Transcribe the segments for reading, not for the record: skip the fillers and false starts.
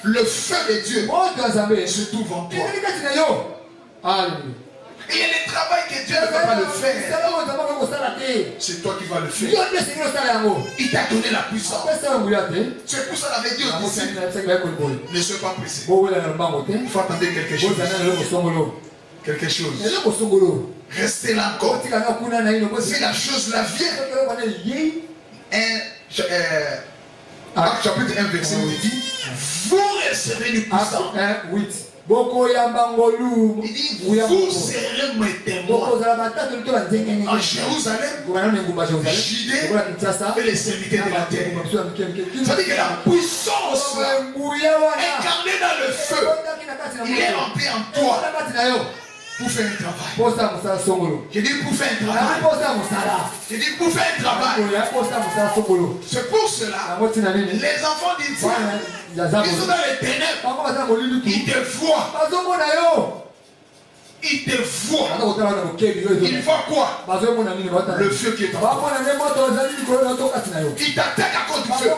le feu de Dieu se trouve en toi. Il y a le travail que Dieu ne va pas le faire. C'est toi qui vas le faire. Il t'a donné la puissance. C'est pour ça qu'il avait dit aux disciples, ne sois pas pressé. Il faut attendre quelque chose. Quelque chose. Restez là encore. Si la chose là vient, Acte chapitre 1 verset 8 dit, vous recevrez du puissance. Il dit, vous serez mes témoins en Jérusalem, Judée et les extrémités de la terre. Ça veut dire que la puissance incarnée dans le feu, il est rempli en toi pour faire un travail. Je dis pour faire un travail. Je dis pour faire un travail. C'est pour cela, les enfants d'Israël, ils sont dans les ténèbres. Ils te voient. Ils te voient. Ils voient quoi? Le feu qui est en toi. Ils t'attaquent à cause du feu.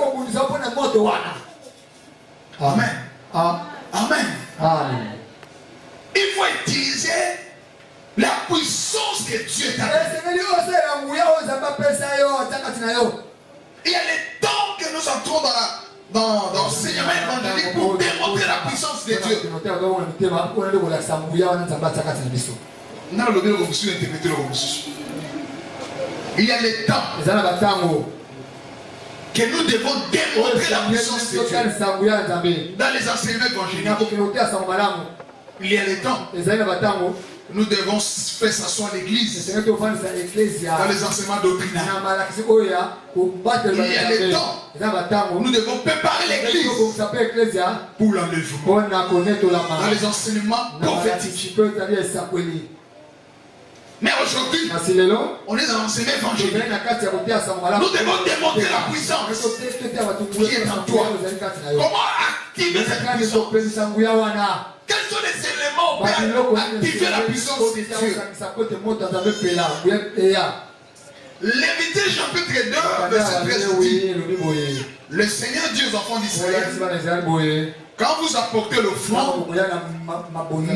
Amen. Amen. Amen. Il faut utiliser la puissance que Dieu t'a donnée. Il y a les temps que nous entrons dans l'enseignement évangélique pour démontrer la puissance de Dieu. Il y a les temps que nous devons démontrer la puissance de Dieu. Dans les enseignements évangéliques, il y a les temps. Nous devons faire s'asseoir l'église dans les enseignements doctrinaux. Il y a les temps. Nous devons préparer l'église pour l'enlèvement. Dans les enseignements prophétiques. Mais aujourd'hui, on est dans l'enseignement évangélique. Nous devons démontrer la puissance qui est en toi. Comment activer cette puissance? Quels sont les éléments pour activer la puissance de Dieu? Lévitique chapitre 2, verset 13 dit, le Seigneur dit aux enfants d'Israël, quand vous apportez l'offrande,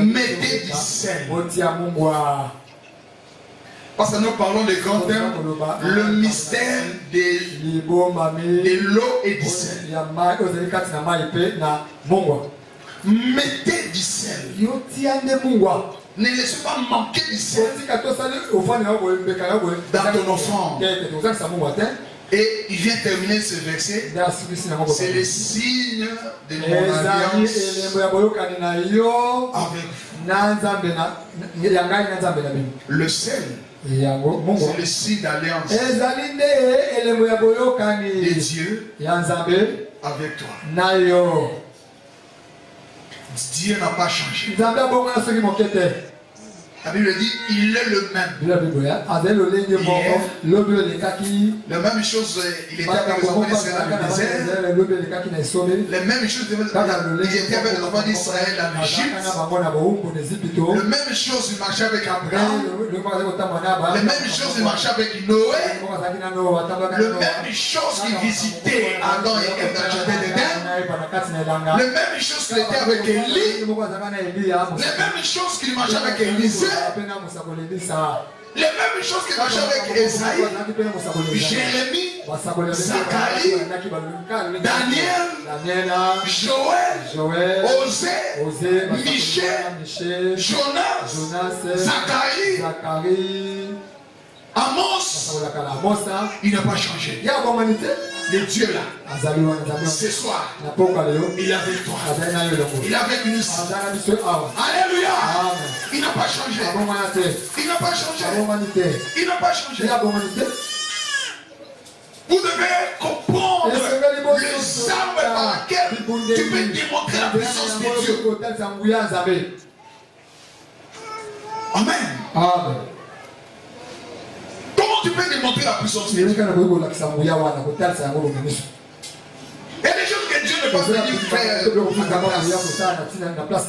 mettez du sel. Parce que nous parlons des grands termes, le mystère de l'eau et du sel. Mettez du sel. Ne laissez pas manquer du sel dans ton offrande. Et il vient terminer ce verset. C'est le signe de mon alliance avec vous. Le sel, c'est le signe d'alliance de Dieu avec toi. Dieu n'a pas changé. La Bible dit, il est le même. La même chose, il était avec les enfants d'Israël dans le désert. La même chose, il était avec les enfants d'Israël en Égypte. La même chose, il marchait avec Abraham. La même chose, il marchait avec Noé. La même chose qu'il visitait Adam et Ève dans le jardin d'Éden. La même chose qu'il était avec Élie. La même chose qu'il marchait avec Élisée. Les mêmes choses qu'il marchait avec Esaïe, Jérémie, Zacharie, Daniel, Joël, Osée, Michel, Jonas, Zacharie, Amos. Il n'a pas changé. Le Dieu là, ce soir, il est avec toi. Il est avec nous. Alléluia. Il n'a pas changé. Il n'a pas changé. Il n'a pas changé. Vous devez comprendre les armes par lesquelles tu peux démontrer la puissance de Dieu. Amen. Amen. Comment tu peux démontrer la puissance de Dieu? Il y a des choses que Dieu ne peut pas venir faire à ta place.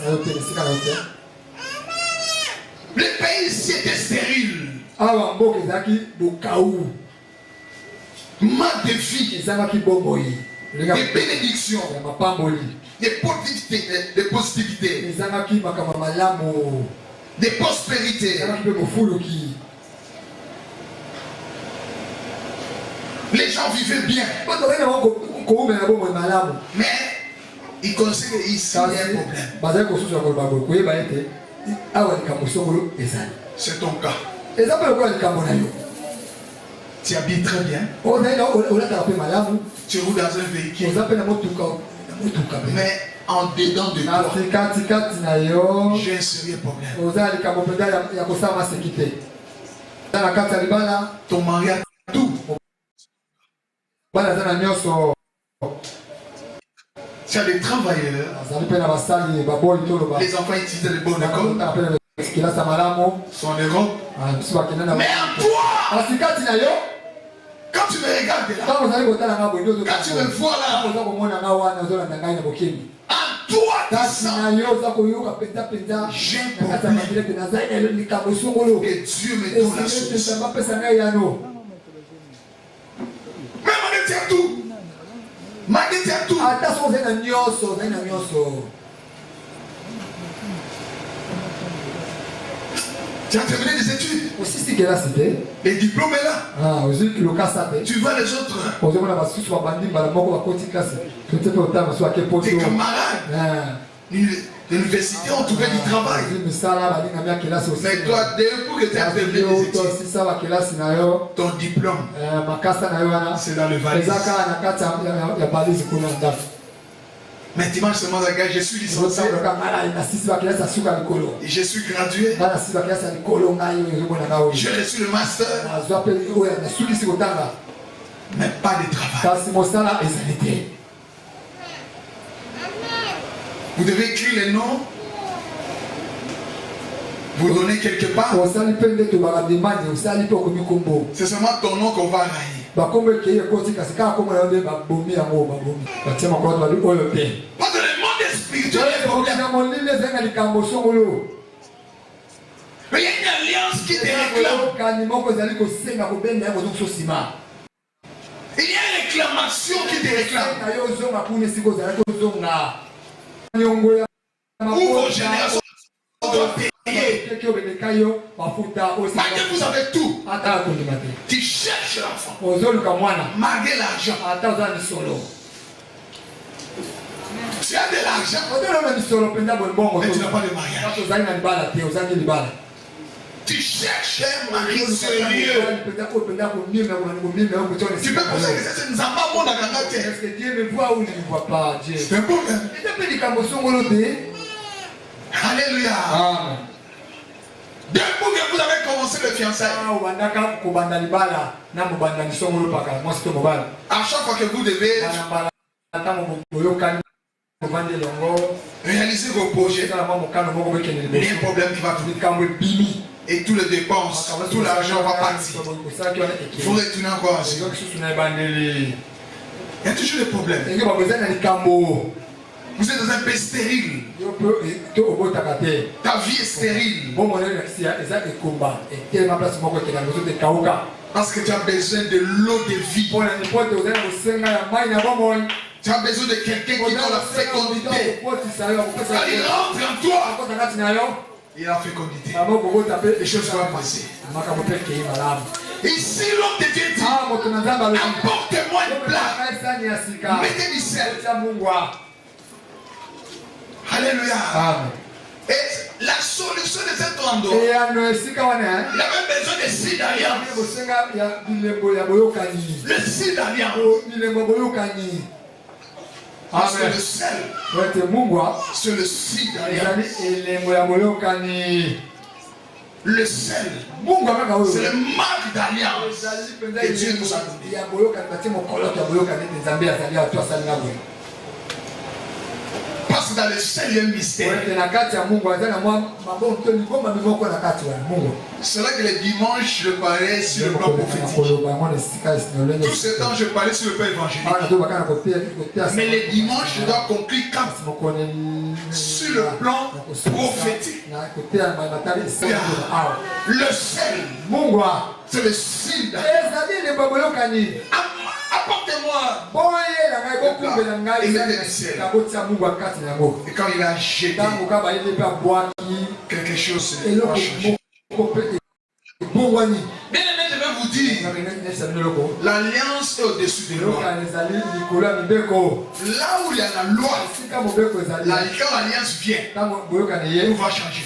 Le pays ici était stérile. Manque de vie. des bénédictions, des positivités, des prospérités. Les gens vivaient bien. Mais ils considèrent ici un problème. C'est ton cas. Tu habilles très bien. Tu roules dans un véhicule. Mais en dedans de toi, j'ai un sérieux problème. Ton mari a tout. Tu as des travailleurs. Les enfants utilisent les bonnes écoles. Son Europe. Mais en toi, quand tu me regardes là, quand tu me vois là, en toi, j'ai un problème. Et Dieu me donne la solution. Mais Maguette tient tout. Maguette tient tout. Tu as terminé des études. Les diplômes est là. Tu vois les autres. Tes camarades. L'université ont trouvé du travail. Mais toi, pour que tu aies terminé des études, ton diplôme, c'est dans le valise. Mais dimanche seulement, je suis licencié. Je suis gradué. J'ai reçu le master. Mais pas de travail. Vous devez écrire les noms. Vous donnez quelque part. C'est seulement ton nom qu'on va railler. Pas de le monde spirituel. Mais il y a une alliance qui te réclame. Il y a une réclamation qui te réclame. Où vos générations doivent payer. Malgré vous avez tout. Tu cherches l'enfant. Malgré l'argent. Tu as de l'argent. Mais tu n'as pas de mariage. Tu cherches un mari sérieux. Tu peux poser la question, nous n'avons pas bon dans la tête. Est-ce que Dieu me voit ou ne me voit pas, Dieu? C'est un problème. Alléluia. Amen. Depuis que vous avez commencé le fiançailles, à chaque fois que vous devez réaliser vos projets, il y a un problème qui va trouver. Et tous les dépenses, tout l'argent va partir. Il faut retourner encore à Dieu. Il y a toujours des problèmes. Vous êtes dans un pays stérile. Ta vie est stérile. Parce que tu as besoin de l'eau de vie. Tu as besoin de quelqu'un qui donne la fécondité. Il rentre en toi. Il a la fécondité. Les choses vont passer. Ici, l'homme de Dieu dit, apportez-moi une plaque. Mettez du sel. Alléluia. Et la solution de cet endroit, il avait besoin de six d'alliance. Le six d'alliance. Parce que le sel, c'est le six d'alliance. Le sel, c'est le marque d'alliance que Dieu nous a donné. Parce que dans le sel, il y a un mystère. C'est là que les dimanches, je parlais sur le plan prophétique. Tout ce temps, je parlais sur le plan évangélique. Mais les dimanches, je dois conclure sur le plan prophétique. Le sel, c'est le signe. apportez-moi. Et mettez du sel. Et quand il a jeté, quelque chose va changer. Bien aimé, je vais vous dire, l'alliance est au-dessus des lois. Là où il y a la loi, quand l'alliance vient, tout va changer.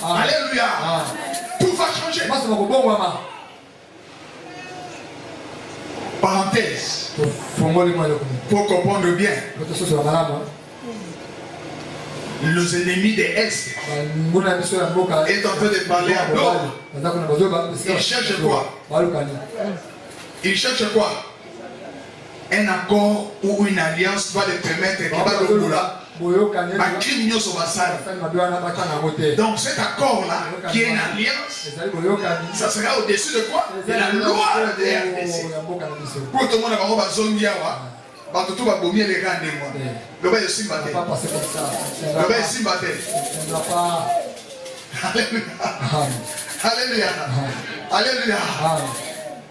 Alléluia. Tout va changer. Parenthèse. Pour comprendre bien. Les ennemis de Est est en train de parler à d'autres. Ils cherchent quoi? Ils cherchent quoi? Un accord ou une alliance va les permettre de donc cet accord-là, qui est une alliance, ça sera au-dessus de quoi? De la loi de RDC. Pour tout le monde, on va zombie. Tout va bomber les grands de moi. Le bain de Simbaté. Le bain de Simbaté. Alléluia. Alléluia. Alléluia.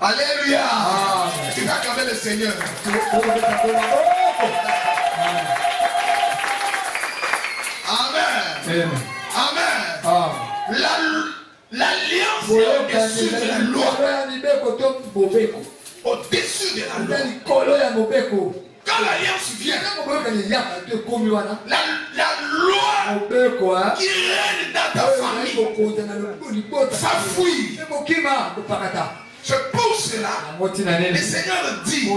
Alléluia. Tu vas acclamer le Seigneur. Amen. Amen. L'alliance est au-dessus de la loi. Au-dessus de la loi. Quand l'alliance vient, la loi qui règne dans ta famille va fuir. C'est pour cela le Seigneur dit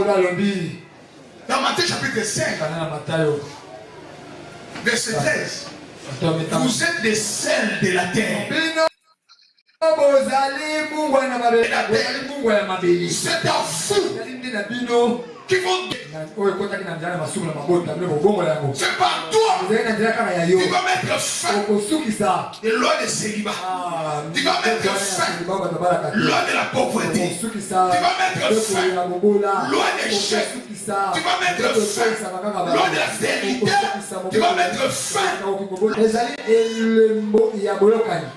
dans Matthieu chapitre 5, verset 13, vous êtes des sels de la terre. C'est à vous qui vont. C'est par toi qui va mettre fin de loi de célibat. Tu vas mettre fin loi de la pauvreté. Tu vas mettre fin loi d'échec. Tu vas mettre fin loi de la stérilité. Tu vas mettre fin.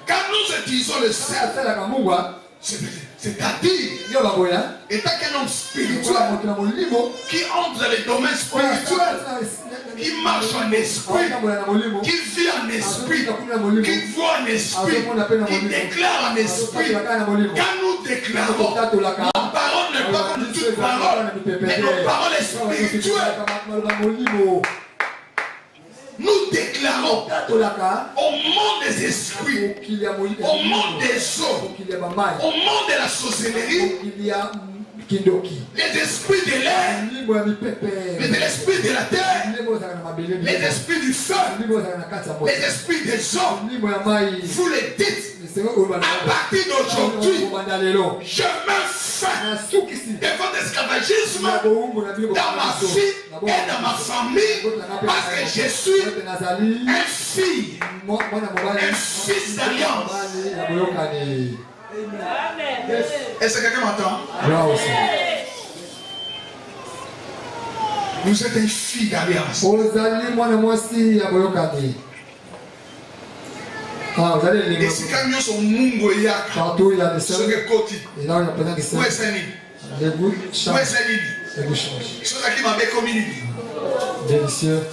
Quand nous utilisons le sel, c'est-à-dire, étant qu'un homme spirituel qui entre dans les domaines spirituels, qui marche en esprit, qui vit en esprit, qui voit en esprit, qui déclare en esprit. Quand nous déclarons, nos paroles ne pas comme toute parole, mais nos paroles spirituelles. Nous déclarons au monde des esprits, au monde des eaux, au monde de la sorcellerie, les esprits de l'air, les esprits de la terre, les esprits du feu, les esprits des eaux. Vous les dites, à partir d'aujourd'hui, je me fais de votre esclavagisme dans ma vie et dans ma famille, parce que je suis un fils d'alliance. Est-ce que quelqu'un m'entend? Vous êtes un fils d'alliance. Et si quand nous sommes mungo et yak, partout il y a des sœurs. Et là on a besoin de sœurs. Où est Sani? Les goûts changent. Où est Sani? Les goûts changent. Ceux qui m'avaient commis. Délicieux.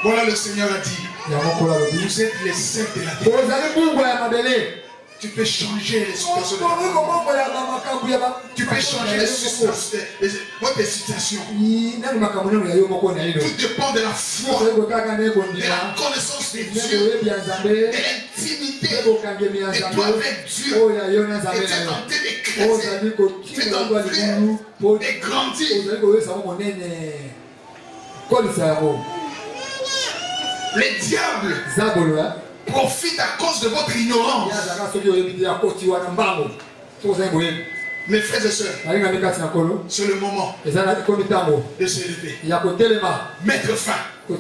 Voilà le Seigneur a dit. Vous êtes les sels de la terre. Tu peux changer les situations. Tu peux changer les situations. Votre situation. Tout dépend de la foi, de la connaissance de Dieu, de l'intimité de toi avec Dieu. Et tu es tenté de chrétien. Tu es tenté de grandir. Le diable profite à cause de votre ignorance. Mes frères et sœurs, c'est le moment de se lever, mettre fin de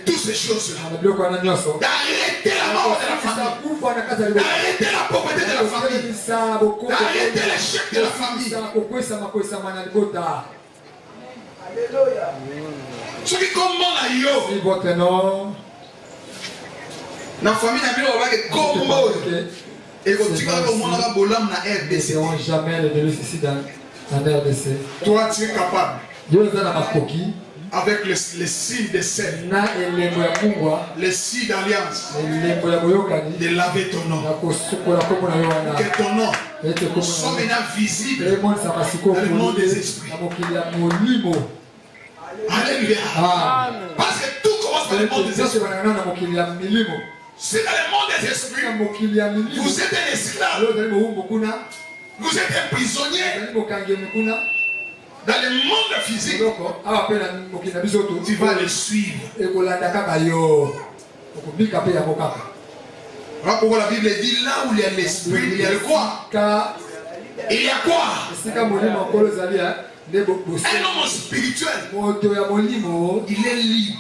toutes ces choses-là, d'arrêter la mort de la famille, d'arrêter la pauvreté de la famille, d'arrêter l'échec de la famille. Alléluia. Ce qui commande à yo, votre nom. La famille n'a pas de combo. Et quand tu vas au monde, on a bolam na RDC. Jamais le délice ici dans En RDC. Toi, tu es capable. Avec les signes de sel, les signes d'alliance, de laver ton nom. Que ton nom soit maintenant visible dans le monde des esprits. Alléluia. Parce que tout commence dans le monde des esprits. C'est dans le monde des esprits. Vous êtes un esclave. Vous êtes un prisonnier. Dans le monde physique, tu vas le suivre. Voilà pourquoi la Bible dit là où il y a l'esprit, il y a le quoi? Il y a quoi? Un homme spirituel, il est libre.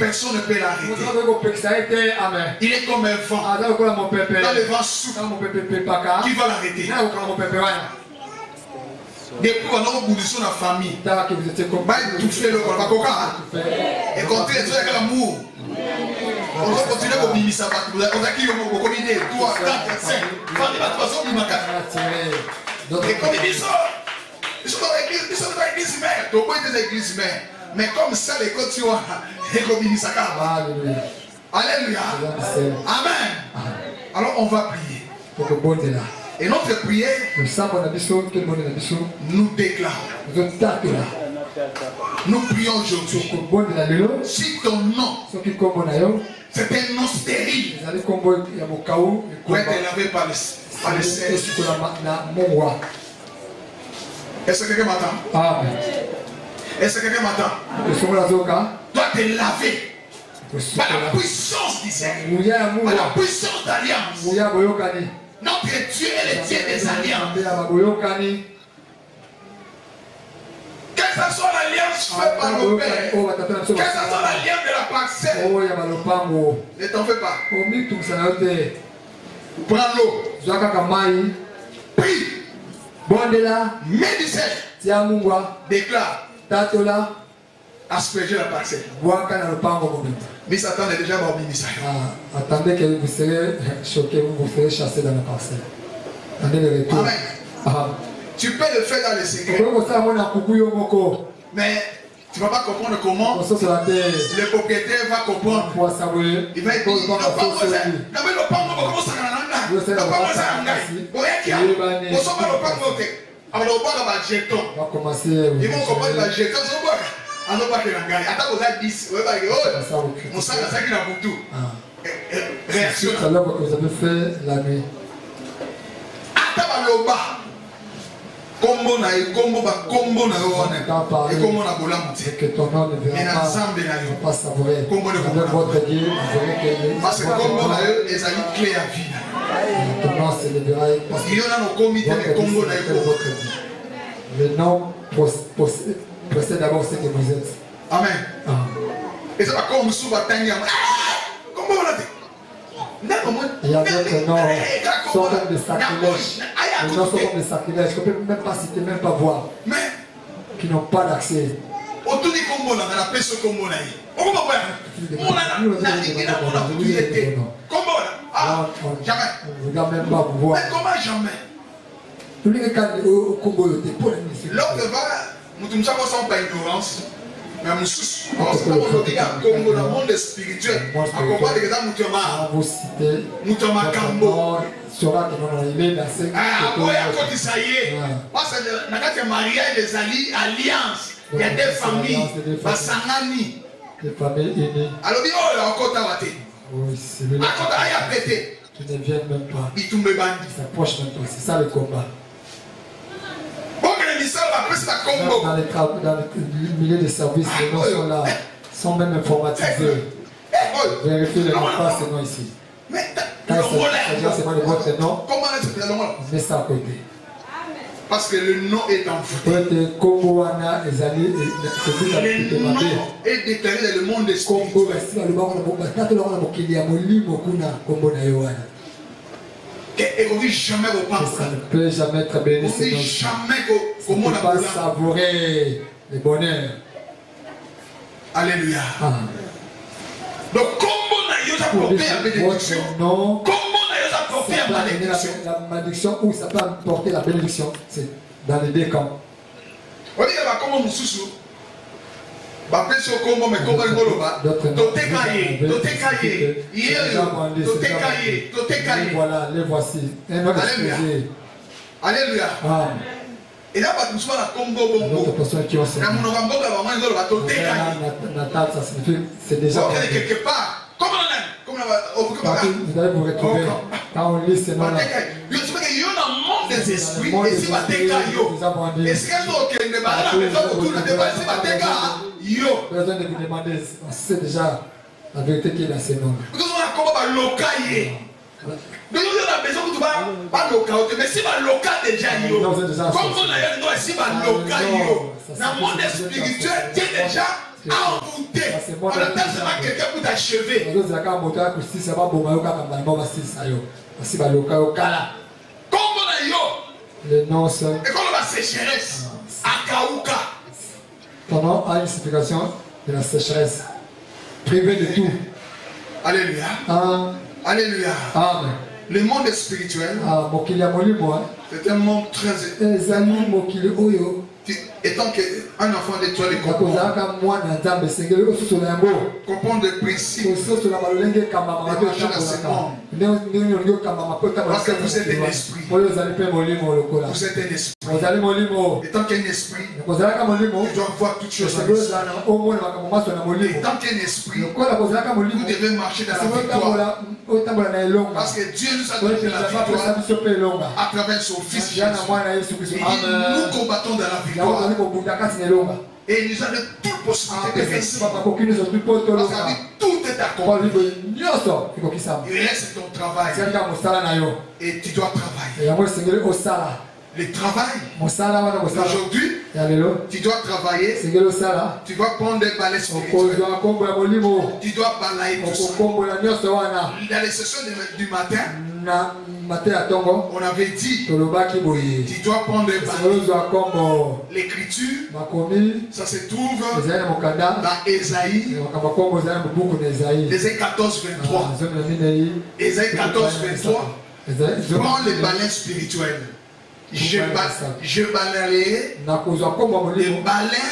Personne ne peut l'arrêter. Il est comme un vent. Quand le vent souffle, qui va l'arrêter? Depuis qu'on a une la famille, il touche le coca. Et continuer à faire l'amour. On va continuer à vivre ça. On a qui ont beaucoup d'idées. 3, 4, 5. Famille, de toute façon, il m'a cassé. Et comme il dit ça, ils sont dans l'église mère. Tu peux être dans l'église mère. Mais comme ça, les côtes, tu vois, et comme il dit ça. Alléluia. Amen. Alors, on va prier. Et notre prière nous déclare. Nous prions aujourd'hui. Si ton nom, c'est un nom stérile, pour être lavé par le sel. Est-ce que quelqu'un m'attend? Est-ce que quelqu'un m'attend? Dois te laver par la puissance du Seigneur, par la puissance d'alliance. Notre Dieu est le Dieu des alliances. Que ce soit l'alliance faite par nos pères, que ce soit l'alliance de la parcelle, ne t'en fais pas. Prends l'eau. Prie. Médicine. Déclare. Asperger la parcelle. Mais Satan est déjà mort. Attendez que vous serez choqués, vous serez chassés dans la parcelle. Attendez le retour. Amen. Tu peux le faire dans les secrets. Mais tu ne vas pas comprendre comment le propriétaire va comprendre. Il va dire, ils vont comprendre la jeton. Réaction. Tout à l'heure, vous avez fait la nuit. Que ton nom ne verra pas savourer. Avec votre Dieu, vous verrez que ton nom se lèvera. Le nom possède d'abord ce que vous êtes. Amen. Et ça va comme souvent Tanya. Comment on a dit? Il y a d'autres noms sont comme des sacrilèges. Les noms sont comme des sacrilèges qu'on ne peut même pas citer, même pas voir. Mais qui n'ont pas d'accès. Jamais. On ne regarde même pas vous voir. Mais comment jamais? L'autre va, nous ne sommes pas ignorance. Mais nous sommes dans le monde spirituel. En combat de nous sommes à Cambo. Parce que dans le mariage des alliances, il y a des familles, Basangani. Des familles aînées. Alors, il y a encore Tawate. Tu ne viens même pas. Il tombe bandit. Il s'approche même pas. C'est ça le combat. Dans le milieu des services, les noms sont là, sont même informatisés. Vérifiez les noms, pas ces noms ici. Quand il s'agit de votre nom, mets ça à côté. Parce que le nom est en vous. Le nom est déclaré dans le monde des spirituels. Et on ne dit jamais au pape. Ça ne peut jamais être béni. On ne dit jamais qu'on ne peut pas savourer le bonheur. Alléluia. Donc, comment on a porté la bénédiction? Comment on a porté la malédiction? La malédiction, où ça peut apporter la bénédiction? C'est dans les deux camps. On dit qu'il y a comme un sous-sous. Bapesi okombo me kombo ngoloba totekaye totekaye voilà les voici un autre exposé. Alléluia. Et là pas tout la kombo bongo na monoko mboka ba mwana ngoloba totekaye ça signifie c'est déjà quelque part comme vous allez vous retrouver quand on lit ces noms-là. Il y a un monde des esprits et si bateka yo est-ce que nous qui ne pas la maison autour de débat si bateka yo besoin de vous demander c'est déjà la vérité qui est dans ces noms. Parce qu'on a comment locailler nous dans la maison tu vas pas local mais si va local déjà yo comme on a nous si va local yo dans le monde spirituel tu es déjà envoûté. On attend seulement quelqu'un pour t'achever. Les noms sont. Et quand on va sécheresse, Akauka. Ton nom a une signification de la sécheresse. Privé de tout. Alléluia. Alléluia. Amen. Le monde spirituel. C'est un monde très. Étant qu'un enfant de toi, comprendre les principes parce que vous êtes un esprit. Vous êtes un esprit. Étant qu'un esprit, tu dois voir toutes choses en esprit. Étant qu'un esprit, vous devez marcher dans la victoire. Parce que Dieu nous a donné la victoire à travers son Fils Jésus. Et nous combattons dans la victoire. Et il nous a donné toute possibilité de réussir. Parce que tout est accompli. Il reste ton travail. Et tu dois travailler. Le travail. Aujourd'hui, tu dois travailler. Tu dois prendre des balais spirituels. Tu dois balayer tout ça. Dans les sessions du matin, on avait dit, tu dois prendre des balais. L'écriture, ça se trouve dans Ésaïe. Ésaïe 14, 23. Ésaïe 14, 23. Prends les balais spirituels. Je balayerai les balais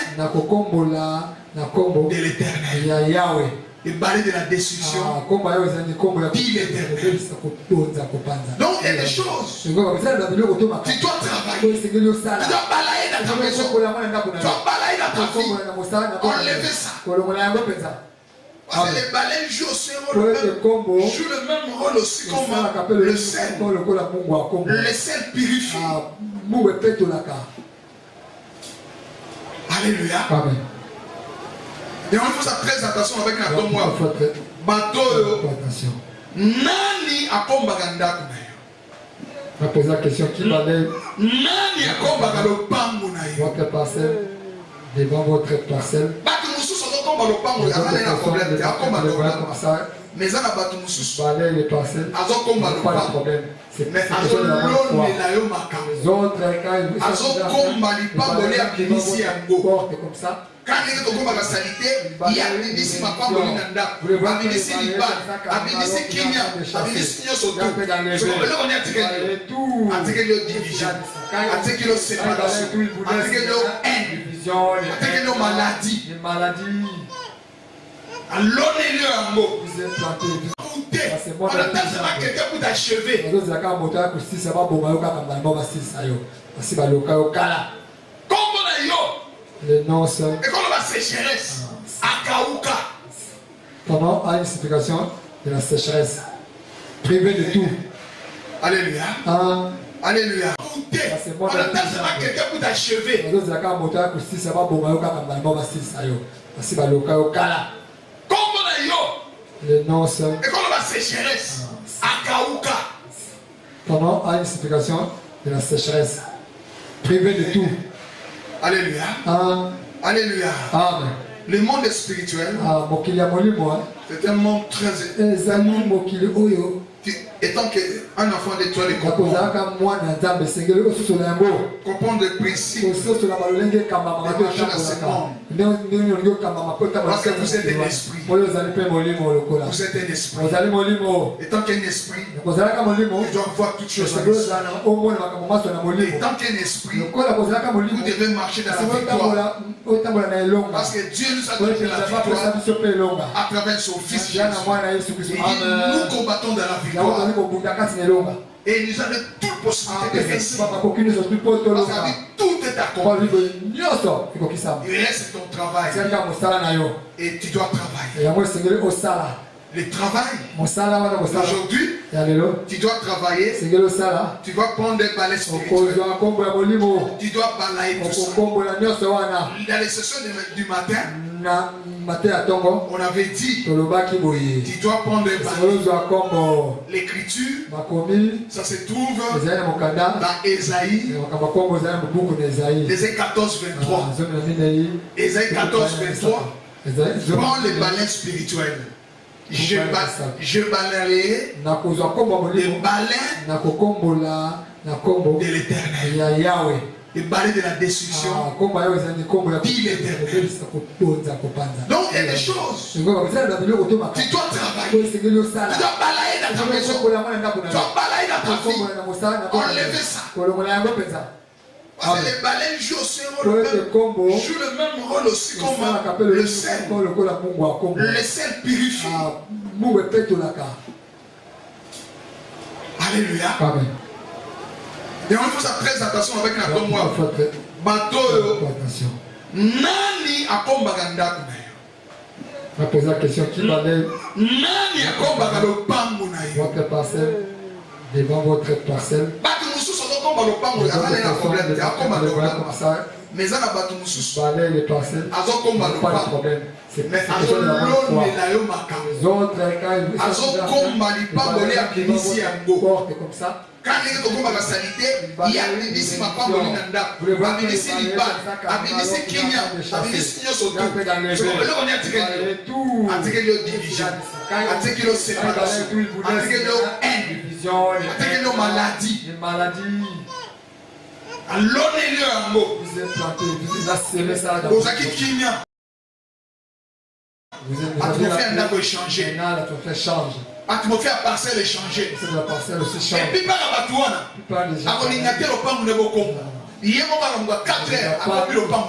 de l'éternel. Les balais de la destruction. Dit l'éternel. Donc il y a des choses. Tu dois travailler. Tu dois balayer dans ta maison. Tu dois balayer dans ta vie. Enlever ça. Parce que les balais jouent le même rôle aussi comme le sel. Le sel purifie. Alléluia. Amen. Et on fait ça très attention avec un bateau moi. Bateau. Nani akombaka ndako na yo. On va poser la question qui balaye. Nani akombaka lopango na yo. Votre parcelle devant votre parcelle. Mais ça n'a pas de moussous. Balaye les parcelles. Pas de problème. Mais les autres, comme ça. Quand il y a salité, il y a des ici ma femme Nanda, Abinisi Liban, Abinisi Kenya, Abinisi Nyosoto. On est attaqué le division, attaqué le séparation, attaqué le haine, attaqué le maladie. Alors il y a un mot. On attend seulement quelqu'un pour t'achever. Les noms sont. Et quand on va sécheresse, Akauka. Ton nom a une signification de la sécheresse. Privé de tout. Alléluia. Alléluia. On attend seulement quelqu'un pour t'achever. Les noms sont. Et quand on va sécheresse, Akauka. Ton nom a une signification de la sécheresse. Privé de tout. Alléluia. Alléluia. Amen. Le monde spirituel, c'est un monde très. Étant qu'un enfant de toi, comprendre les principes Parce que vous êtes un esprit. Vous êtes un esprit. Et tant qu'il y a un esprit, tu dois voir toutes choses en esprit. Et tant qu'il y a un esprit, vous devez marcher dans la victoire. Parce que Dieu nous a donné la victoire à travers son Fils Jésus. Et nous combattons dans la victoire. Et il nous a donné toute possibilité de réussir. Parce que tout est accompli. Il reste ton travail. Et tu dois travailler. Le travail. Aujourd'hui, tu dois travailler. Tu dois prendre des balais spirituels. Tu dois balayer tout ça. Dans les sessions du matin, on avait dit, tu dois prendre des balais. L'écriture, ça se trouve dans Ésaïe. Ésaïe 14, 23. Ésaïe 14, 23. Prends les balais spirituels. Je balayerai les balais de l'éternel. Les balais de la destruction. Dit l'éternel. Donc il y a des choses. Tu dois travailler. Tu dois balayer dans ta maison. Tu dois balayer dans ta vie. Enlever ça. Parce que les balais jouent le même rôle aussi comme le sel. Le sel purifie. Alléluia. Amen. Et on fait ça très attention avec la tombe. Bateau. Nani akombaganda kunayo. On va poser la question qui balaye Nani akombagalo pangu nayo. Votre parcelle devant votre parcelle. Mais ça n'a pas de moussous. Balaye les parcelles. Pas de problème. C'est mais comme ça. Quand il y a une salité, il y a des missions qui sont nanda, des missions qui sont Kenya, des missions qui sont tout. Article de division, article de séparation, article de haine, article de maladie. Alors il y a un mot. Vous avez Kenya. Atmosphère n'a pas échangé. Atmosphère parcelle échangée. Et puis par la batouana, avant l'ingater le pan de Boko, il y a un moment 4 heures avant le pan.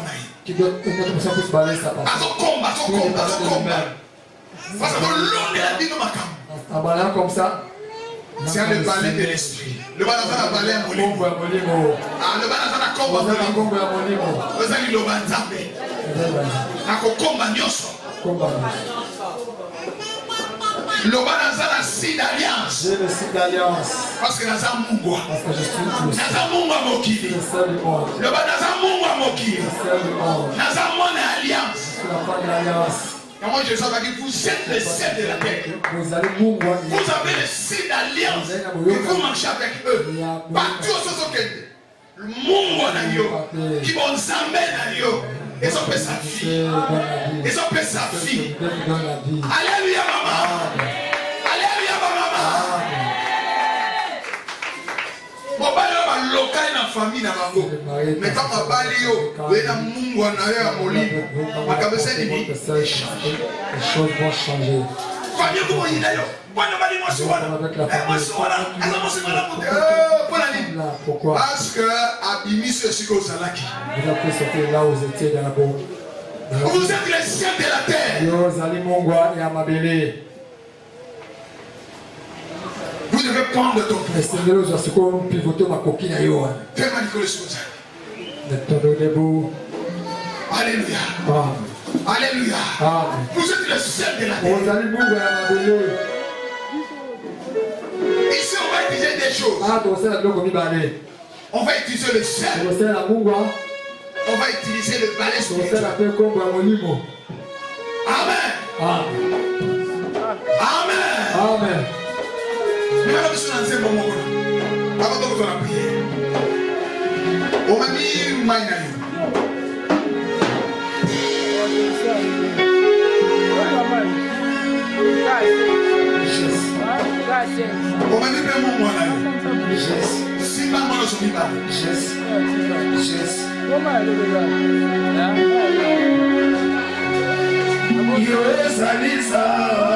Parce que l'homme est la vie de ma comme ça. C'est le balai de l'esprit. Le balai de la balai à Molimo. Le balai de la comba à Molimo. Vous allez le banzambe. La comba nyoso. Le balai de la site d'alliance. J'ai le site d'alliance. Parce que nous avons Mungwa. Parce que je suis le Mokili. Le balai de Mungwa Mokili. Nous avons une alliance. Et moi je savais que vous êtes le sel de la terre. Vous avez le sel d'alliance. Et vous marchez avec eux. Partout au le monde qui vont s'amener. Ils ont fait sa fille. Ils ont fait sa fille. Alléluia maman. Alléluia maman. Bon bah là local dans famille na bango. Mais quand on va aller na mungu na yo ya molimo. Makabese ni les choses vont changer. Famille ko yina yo. Bwana bali mo siwana. Mo siwana. Aza mo siwana pote. Pourquoi? Parce que abimis siko zalaki. Vous avez sorti là où vous étiez dans la bombe. Vous êtes les ciels de la terre. Yo zali mungwa ya mabele. Vous devez prendre ton pouvoir. Fais-moi Nicolas Souza. Alléluia. Alléluia. Vous êtes le seul de la terre. Ici, on va utiliser des choses. On va utiliser le sel. On va utiliser le balai spirituel. Amen. Amen. Amen. Nous allons se lancer mon mot. Avant de faire la prière. On m'a mis Maïna. On m'a mis mon mot là. Si pas moi, je suis pas. Yo ezalisa